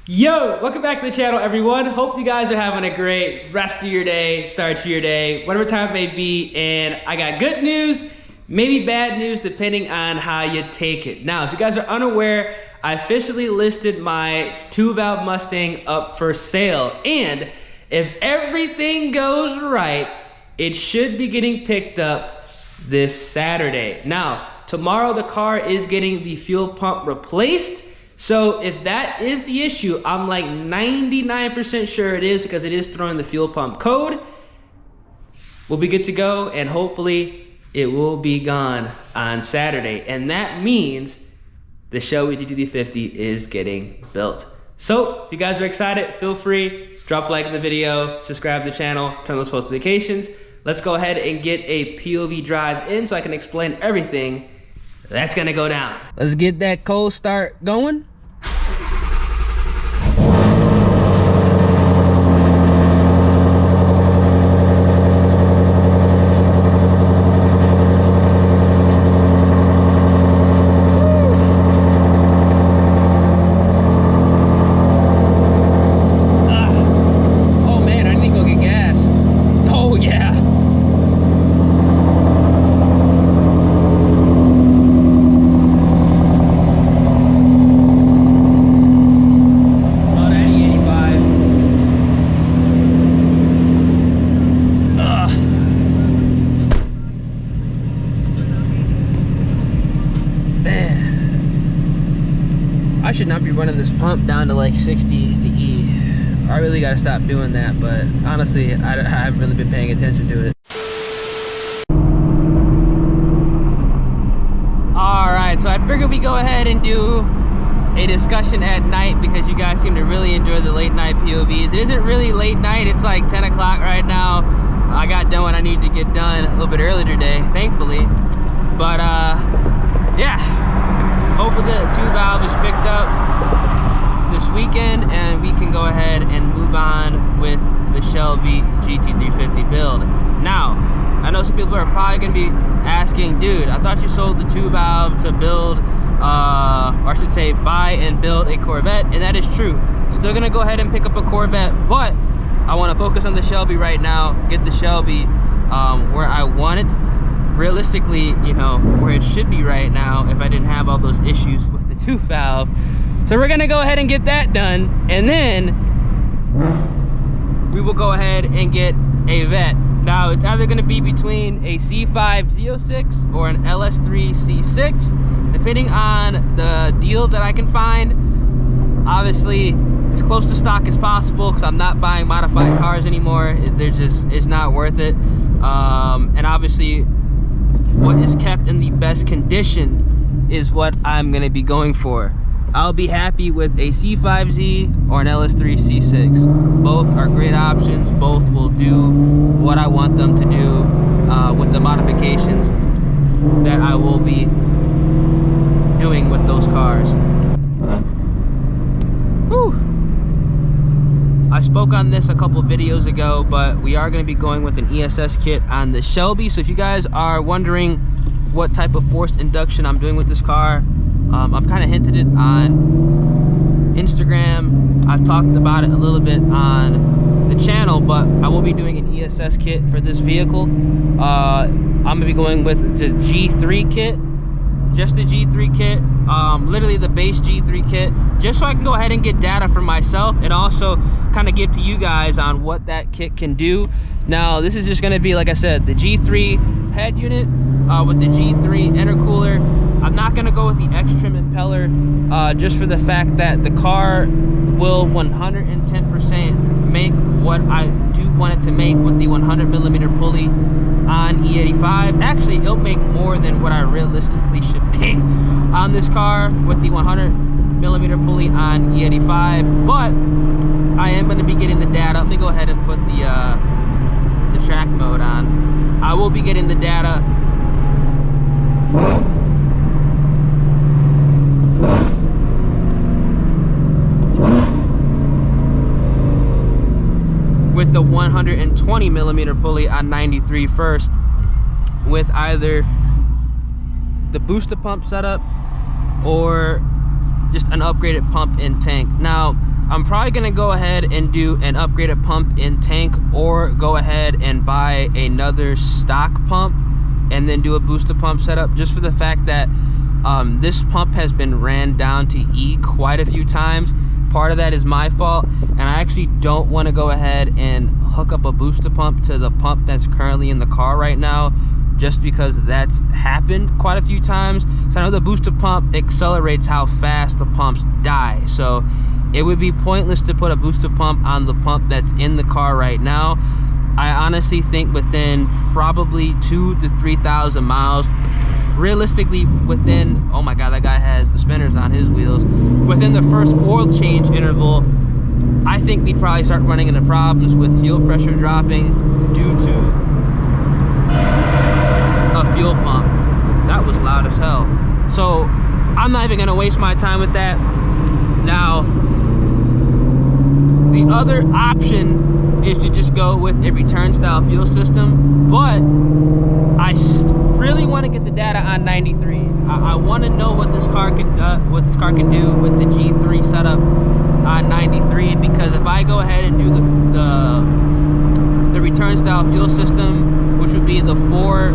Yo, welcome back to the channel, everyone. Hope you guys are having a great rest of your day, start to your day, whatever time it may be. And I got good news, maybe bad news, depending on how you take it. Now, if you guys are unaware, I officially listed my 2-valve Mustang up for sale. And if everything goes right, it should be getting picked up this Saturday. Now, tomorrow the car is getting the fuel pump replaced. So if that is the issue, I'm like 99% sure it is, because it is throwing the fuel pump code. We'll be good to go, and hopefully it will be gone on Saturday. And that means the Shelby GT350 is getting built. So if you guys are excited, feel free, drop a like in the video, subscribe to the channel, turn on those post notifications. Let's go ahead and get a POV drive in so I can explain everything that's gonna go down. Let's get that cold start going. I should not be running this pump down to like 60 to E. I really gotta stop doing that, but honestly, I haven't really been paying attention to it. Alright, so I figured we go ahead and do a discussion at night, because you guys seem to really enjoy the late night POVs. It isn't really late night, it's like 10 o'clock right now. I got done what I needed to get done a little bit earlier today, thankfully. But yeah. Hopefully the 2-valve is picked up this weekend and we can go ahead and move on with the Shelby GT350 build. Now, I know some people are probably going to be asking, dude, I thought you sold the 2-valve to build, or I should say buy and build a Corvette, and that is true. Still going to go ahead and pick up a Corvette, but I want to focus on the Shelby right now, get the Shelby where I want it. Realistically, you know, where it should be right now if I didn't have all those issues with the 2-valve. So we're gonna go ahead and get that done, and then we will go ahead and get a vet. Now, it's either gonna be between a C5 Z06 or an LS3 C6, depending on the deal that I can find. Obviously, as close to stock as possible, because I'm not buying modified cars anymore. It's not worth it. And obviously, what is kept in the best condition is what I'm gonna be going for. I'll be happy with a C5Z or an LS3 C6. Both are great options. Both will do what I want them to do with the modifications that I will be doing with those cars. Whew. I spoke on this a couple videos ago, but we are going to be going with an ESS kit on the Shelby. So if you guys are wondering what type of forced induction I'm doing with this car, I've kind of hinted it on Instagram. I've talked about it a little bit on the channel, but I will be doing an ESS kit for this vehicle. I'm going to be going with the G3 kit, just the G3 kit. Literally the base G3 kit, just so I can go ahead and get data for myself and also kind of give to you guys on what that kit can do. Now, this is just going to be, like I said, the G3 head unit with the G3 intercooler. I'm not going to go with the X-Trim impeller just for the fact that the car will 110% make what I do want it to make with the 100mm pulley on E85. Actually, it'll make more than what I realistically should make on this car with the 100mm pulley on E85, but I am going to be getting the data. Let me go ahead and put the track mode on. I will be getting the data with the 120mm pulley on 93 first, with either the booster pump setup or just an upgraded pump in tank. Now, I'm probably gonna go ahead and do an upgraded pump in tank, or go ahead and buy another stock pump and then do a booster pump setup, just for the fact that this pump has been ran down to E quite a few times. Part of that is my fault, and I actually don't want to go ahead and hook up a booster pump to the pump that's currently in the car right now, just because that's happened quite a few times. So I know the booster pump accelerates how fast the pumps die, so it would be pointless to put a booster pump on the pump that's in the car right now. I honestly think within probably 2,000 to 3,000 miles, realistically within, oh my god, that guy has the spinners on his wheels, within the first oil change interval, I think we'd probably start running into problems with fuel pressure dropping due to a fuel pump. That was loud as hell. So I'm not even gonna waste my time with that. Now, the other option is to just go with a return style fuel system, but I really want to get the data on 93. I want to know what this car can do with the G3 setup on 93, because if I go ahead and do the return style fuel system, which would be the 4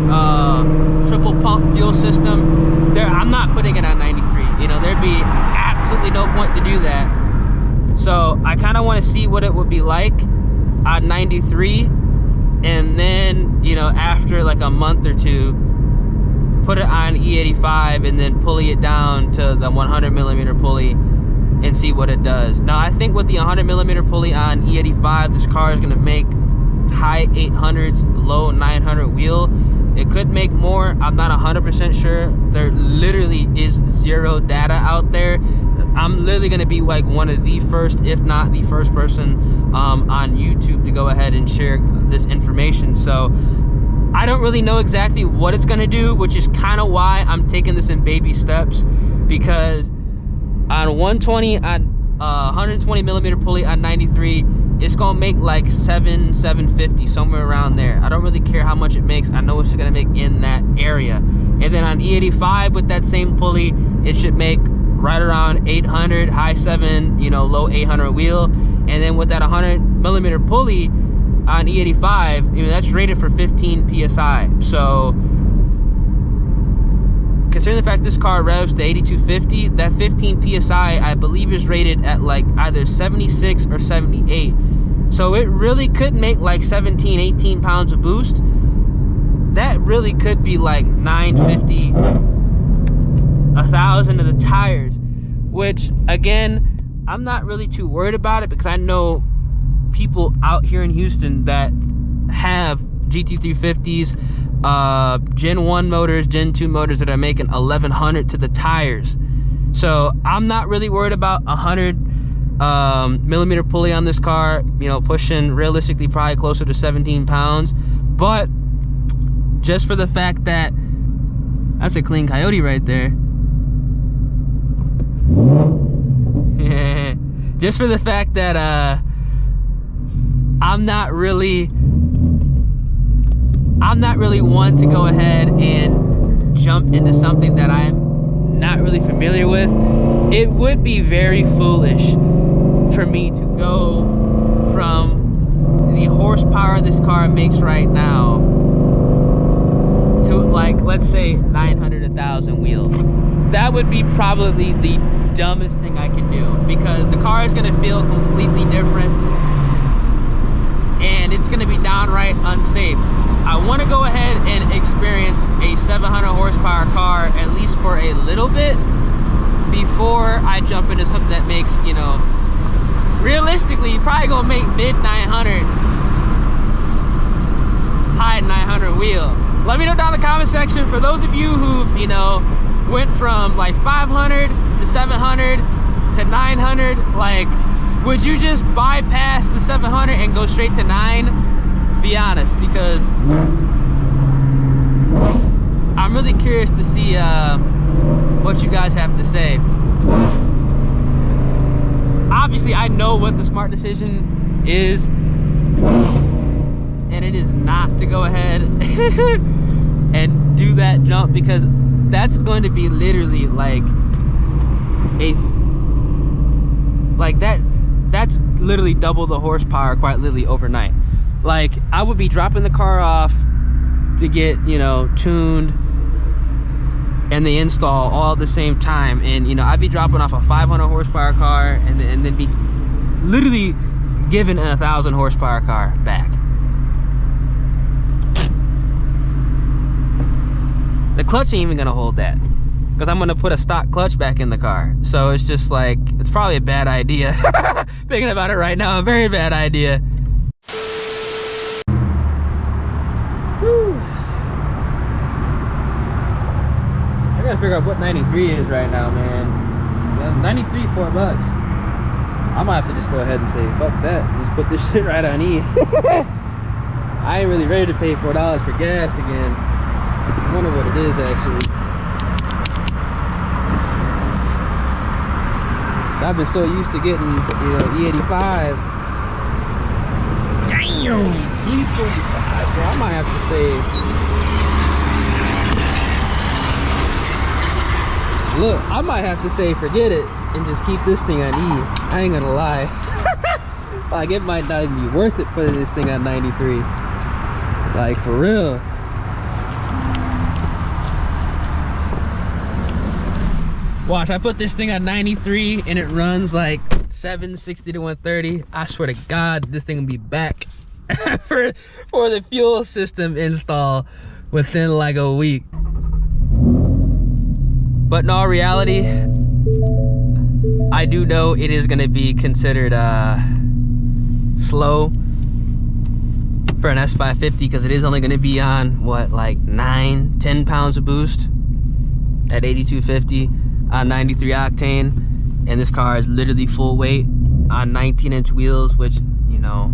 triple pump fuel system, I'm not putting it on 93. You know, there'd be absolutely no point to do that. So I kind of want to see what it would be like on 93, and then, you know, after like a month or two, put it on E85 and then pulley it down to the 100mm pulley and see what it does. Now I think with the 100mm pulley on E85, this car is going to make high 800s, low 900 wheel. It could make more. I'm not 100% sure. There literally is zero data out there. I'm literally going to be like one of the first, if not the first person on YouTube to go ahead and share this information. So I don't really know exactly what it's going to do, which is kind of why I'm taking this in baby steps, because on 120 on 120mm pulley on 93, it's gonna make like 750, somewhere around there. I don't really care how much it makes. I know it's gonna make in that area. And then on E85 with that same pulley, it should make right around 800, high 7, you know, low 800 wheel. And then with that 100mm pulley on E85, you know, that's rated for 15 psi. So considering the fact this car revs to 8250, that 15 psi I believe is rated at like either 76 or 78. So it really could make like 17, 18 pounds of boost. That really could be like 950, 1,000 of the tires, which again, I'm not really too worried about it, because I know people out here in Houston that have GT350s, Gen 1 motors, Gen 2 motors that are making 1,100 to the tires. So I'm not really worried about 100mm pulley on this car, you know, pushing realistically probably closer to 17 pounds. But just for the fact that that's a clean Coyote right there. Just for the fact that I'm not really one to go ahead and jump into something that I'm not really familiar with. It would be very foolish for me to go from the horsepower this car makes right now to like, let's say 900, 1,000 wheels. That would be probably the dumbest thing I can do, because the car is going to feel completely different and it's going to be downright unsafe. I want to go ahead and experience a 700 horsepower car at least for a little bit before I jump into something that makes, you know, realistically probably gonna make mid 900, high 900 wheel. Let me know down in the comment section, for those of you who, you know, went from like 500 to 700 to 900, like, would you just bypass the 700 and go straight to 9? Be honest, because I'm really curious to see what you guys have to say. Obviously, I know what the smart decision is, and it is not to go ahead and do that jump, because that's going to be literally like a, like that literally double the horsepower quite literally overnight. Like, I would be dropping the car off to get, you know, tuned and the install all at the same time, and you know, I'd be dropping off a 500 horsepower car and then be literally given a 1,000 horsepower car back. The clutch ain't even gonna hold that, because I'm gonna put a stock clutch back in the car. So it's just like, it's probably a bad idea. Thinking about it right now, a very bad idea. Whew. I gotta figure out what 93 is right now, man. 93, $4. I might have to just go ahead and say, fuck that. Just put this shit right on E. I ain't really ready to pay $4 for gas again. I wonder what it is actually. I've been so used to getting, you know, E85. Damn! E45, bro. I might have to say, look, I might have to say forget it and just keep this thing on E. I ain't gonna lie. Like, it might not even be worth it putting this thing on 93. Like, for real. Watch, I put this thing on 93 and it runs like 760 to 130. I swear to God, this thing will be back for the fuel system install within like a week. But in all reality, I do know it is gonna be considered slow for an S550, because it is only gonna be on what, like 9-10 pounds of boost at 8250 on 93 octane, and this car is literally full weight on 19-inch wheels, which, you know,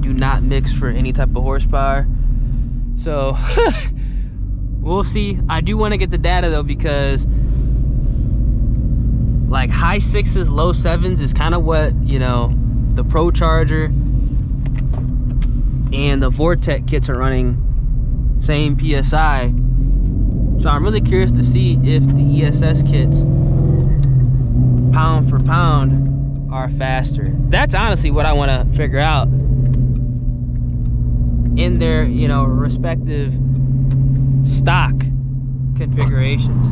do not mix for any type of horsepower. So we'll see. I do want to get the data though, because like high 6s, low 7s is kind of what, you know, the Pro Charger and the Vortec kits are running, same PSI. So I'm really curious to see if the ESS kits, pound for pound, are faster. That's honestly what I want to figure out in their, you know, respective stock configurations.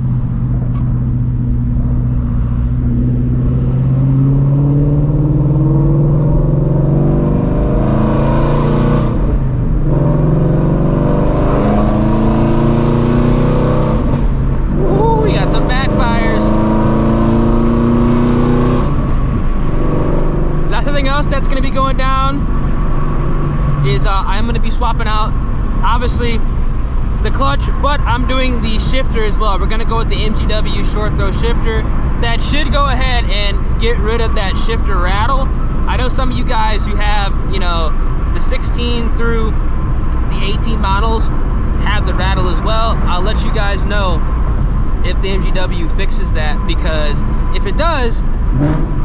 That's going to be going down is I'm going to be swapping out obviously the clutch, but I'm doing the shifter as well. We're going to go with the MGW short throw shifter. That should go ahead and get rid of that shifter rattle. I know some of you guys who have, you know, the 16 through the 18 models have the rattle as well. I'll let you guys know if the MGW fixes that, because if it does,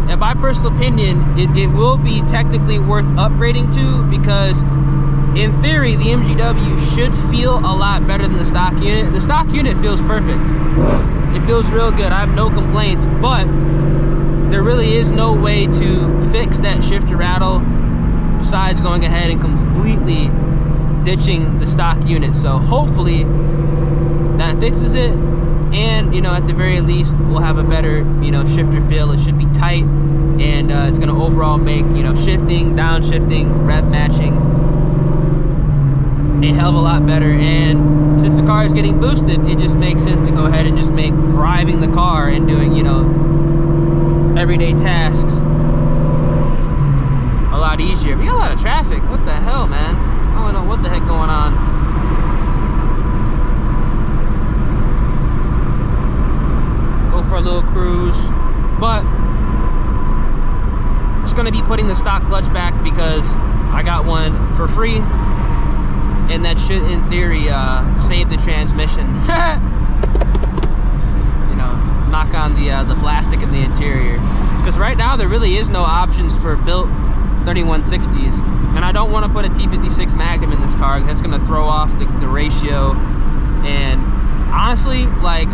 in my personal opinion, it will be technically worth upgrading to, because in theory, the MGW should feel a lot better than the stock unit. The stock unit feels perfect. It feels real good. I have no complaints, but there really is no way to fix that shifter rattle besides going ahead and completely ditching the stock unit. So hopefully that fixes it. And, you know, at the very least, we'll have a better, you know, shifter feel. It should be tight, and it's going to overall make, you know, shifting, downshifting, rev matching a hell of a lot better. And since the car is getting boosted, it just makes sense to go ahead and just make driving the car and doing, you know, everyday tasks a lot easier. We got a lot of traffic. What the hell, man? I don't know what the heck going on. For a little cruise, but just gonna be putting the stock clutch back because I got one for free, and that should in theory save the transmission. You know, knock on the plastic in the interior, because right now there really is no options for built 3160s, and I don't want to put a T56 Magnum in this car. That's gonna throw off the ratio, and honestly, like,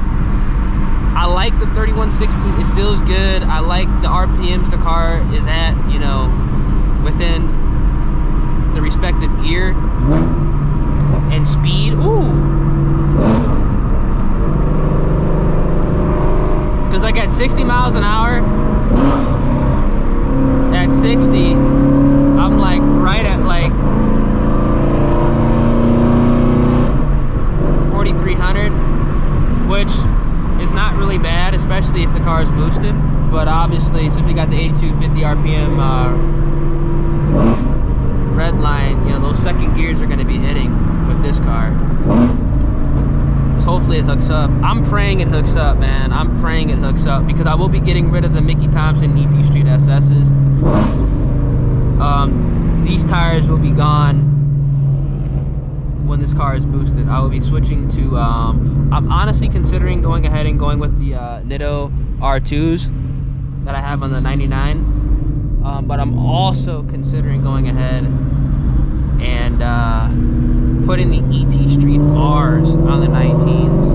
I like the 3160. It feels good. I like the RPMs the car is at, you know, within the respective gear and speed. Ooh. Because like at 60 miles an hour, at 60, I'm like right at like 4,300, which is not really bad, especially if the car is boosted. But obviously, since we got the 8250 RPM red line, you know, those second gears are going to be hitting with this car. So hopefully it hooks up. I'm praying it hooks up, man. I'm praying it hooks up, because I will be getting rid of the Mickey Thompson ET Street SS's. These tires will be gone when this car is boosted. I will be switching to, I'm honestly considering going ahead and going with the Nitto R2s that I have on the 99. But I'm also considering going ahead and putting the ET Street R's on the 19s.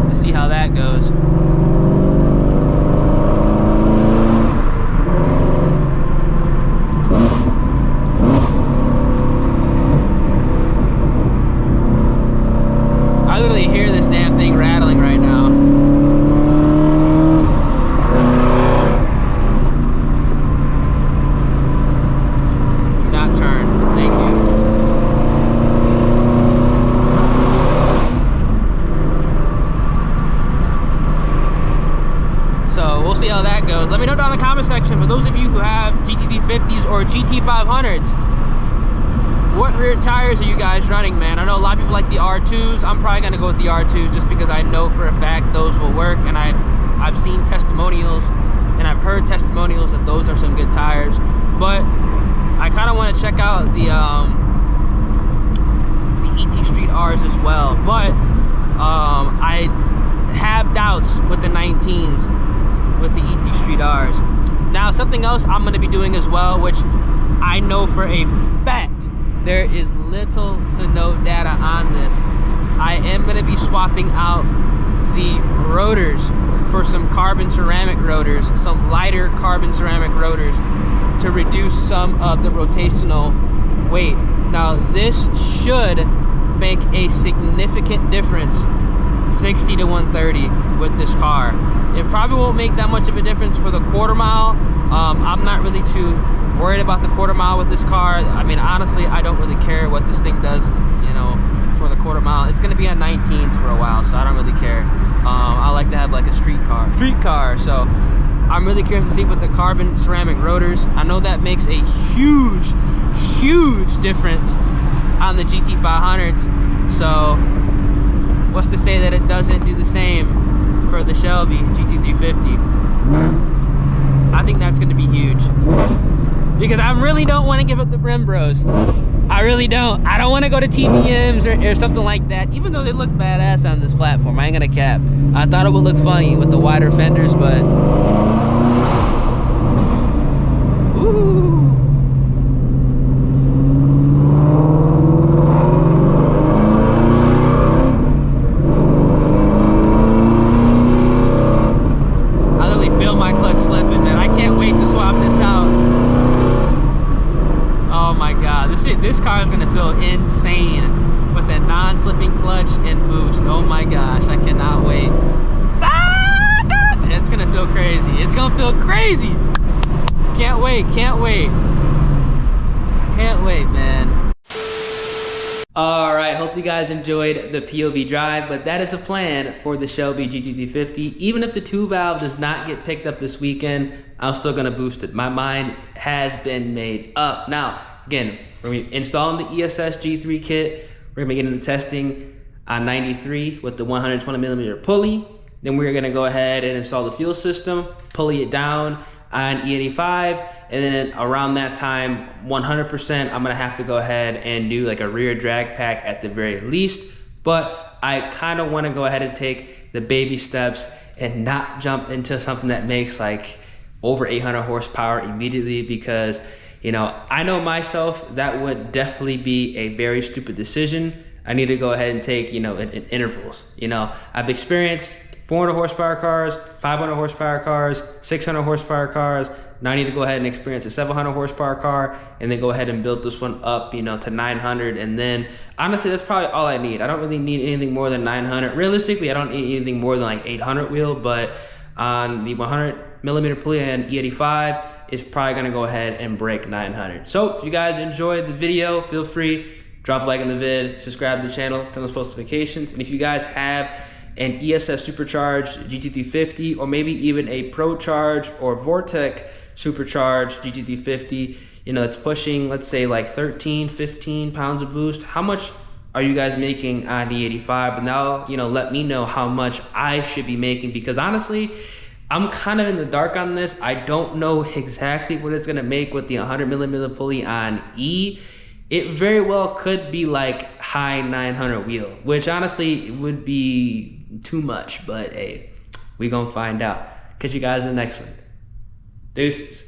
To see how that goes. I literally hear this damn thing rattling right now. Do not turn. Thank you. So we'll see how that goes. Let me know down in the comment section, for those of you who have GT350s or GT500s, what rear tires are you guys running, man? I know a lot of people like the R2s. I'm probably gonna go with the R2s just because I know for a fact those will work, and I've seen testimonials and I've heard testimonials that those are some good tires. But I kind of want to check out the ET Street R's as well. But I have doubts with the 19s with the ET Street R's. Now, something else I'm gonna be doing as well, which I know for a fact there is little to no data on this. I am going to be swapping out the rotors for some carbon ceramic rotors, some lighter carbon ceramic rotors, to reduce some of the rotational weight. Now, this should make a significant difference, 60 to 130 with this car. It probably won't make that much of a difference for the quarter mile. I'm not really too worried about the quarter mile with this car. I mean, honestly, I don't really care what this thing does, you know, for the quarter mile. It's going to be on 19s for a while, so I don't really care. I like to have like a street car. So I'm really curious to see with the carbon ceramic rotors. I know that makes a huge difference on the GT500s. So what's to say that it doesn't do the same for the Shelby GT350? I think that's going to be huge. Because I really don't want to give up the Brim Bros. I really don't. I don't want to go to TBMs or something like that, even though they look badass on this platform. I ain't gonna cap. I thought it would look funny with the wider fenders, but ooh. I literally feel my clutch slipping, man. I can't wait to swap this out. Oh my god, this car is gonna feel insane with a non-slipping clutch and boost. Oh my gosh, I cannot wait. It's gonna feel crazy. It's gonna feel crazy. Can't wait, can't wait. Can't wait, man. All right, hope you guys enjoyed the POV drive, but that is a plan for the Shelby GT350. Even if the 2-valve does not get picked up this weekend, I'm still gonna boost it. My mind has been made up. Now, again, we're gonna be installing the ESS G3 kit. We're gonna be getting the testing on 93 with the 120mm pulley. Then we're gonna go ahead and install the fuel system, pulley it down on E85, and then around that time, 100%, I'm gonna have to go ahead and do like a rear drag pack at the very least. But I kind of want to go ahead and take the baby steps and not jump into something that makes like over 800 horsepower immediately, because, you know, I know myself, that would definitely be a very stupid decision. I need to go ahead and take, in intervals. I've experienced 400 horsepower cars, 500 horsepower cars, 600 horsepower cars. Now I need to go ahead and experience a 700 horsepower car and then go ahead and build this one up, to 900. And then honestly, that's probably all I need. I don't really need anything more than 900. Realistically, I don't need anything more than like 800 wheel, but on the 100 millimeter pulley and E85, it's probably gonna go ahead and break 900. So if you guys enjoyed the video, feel free, drop a like on the vid, subscribe to the channel, turn those post notifications. And if you guys have an ESS Supercharged GT350, or maybe even a Pro Charge or Vortec Supercharged GT350, that's pushing, let's say like 13, 15 pounds of boost, how much are you guys making on the E85? But now, let me know how much I should be making, because honestly, I'm kind of in the dark on this. I don't know exactly what it's gonna make with the 100 millimeter pulley on E. It very well could be like high 900 wheel, which honestly would be too much, but hey, we gonna find out. Catch you guys in the next one. Deuces.